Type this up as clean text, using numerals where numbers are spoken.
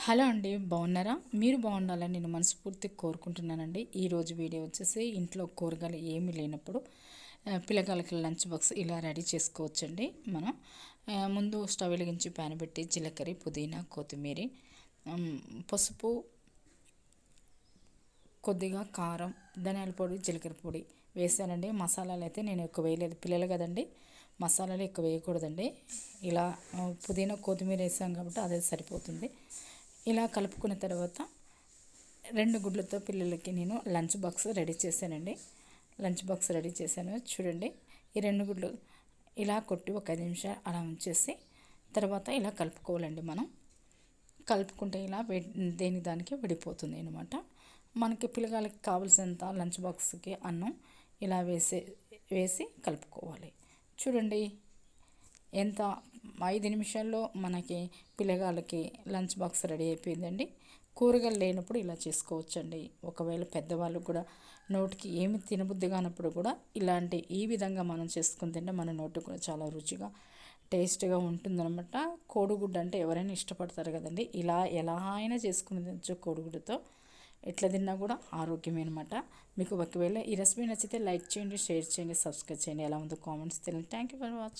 Hello అండి, బాగున్నారా? మీరు బాగుండాలని నేను మనస్ఫూర్తిగా కోరుకుంటున్నానండి. ఈరోజు వీడియో వచ్చేసి ఇంట్లో కూరగాయలు ఏమీ లేనప్పుడు పిల్లగాళ్ళకి లంచ్ బాక్స్ ఇలా రెడీ చేసుకోవచ్చండి. మనం ముందు స్టవ్ వెలిగించి ప్యాన్ పెట్టి జీలకర్ర, పుదీనా, కొత్తిమీర, పసుపు, కొద్దిగా కారం, ధనియాల పొడి, జీలకర్ర పొడి వేసానండి. మసాలాలు అయితే నేను ఎక్కువ వేయలేదు, పిల్లలు కదండి, మసాలాలు ఎక్కువ వేయకూడదండి. ఇలా పుదీనా, కొత్తిమీర వేసాం కాబట్టి అదే సరిపోతుంది. ఇలా కలుపుకున్న తర్వాత 2 గుడ్లతో పిల్లలకి నేను లంచ్ బాక్స్ రెడీ చేశానండి. లంచ్ బాక్స్ రెడీ చేశాను చూడండి. ఈ 2 గుడ్లు ఇలా కొట్టి ఒక 5 నిమిషాలు అలా ఉంచేసి తర్వాత ఇలా కలుపుకోవాలండి. మనం కలుపుకుంటే ఇలా దేని దానికి విడిపోతుంది అనమాట. మనకి పిల్లగాళ్ళకి కావాల్సినంత లంచ్ బాక్స్కి అన్నం ఇలా వేసి కలుపుకోవాలి. చూడండి ఎంత 5 నిమిషాల్లో మనకి పిల్లగాళ్ళకి లంచ్ బాక్స్ రెడీ అయిపోయిందండి. కూరగాయలు లేనప్పుడు ఇలా చేసుకోవచ్చండి. ఒకవేళ పెద్దవాళ్ళు కూడా నోటికి ఏమి తినబుద్ధి కానప్పుడు కూడా ఈ విధంగా మనం చేసుకుని తింటే మన నోటికి కూడా చాలా రుచిగా టేస్ట్గా ఉంటుందన్నమాట. కోడిగుడ్డు అంటే ఎవరైనా ఇష్టపడతారు కదండి. ఇలా ఎలా అయినా చేసుకుని తినచ్చు కోడిగుడ్డుతో. ఎట్లా తిన్నా కూడా ఆరోగ్యమే అనమాట. మీకు ఒకవేళ ఈ రెసిపీ నచ్చితే లైక్ చేయండి, షేర్ చేయండి, సబ్స్క్రైబ్ చేయండి. ఎలా ఉందో కామెంట్స్ తెలియండి. Thank you for watching.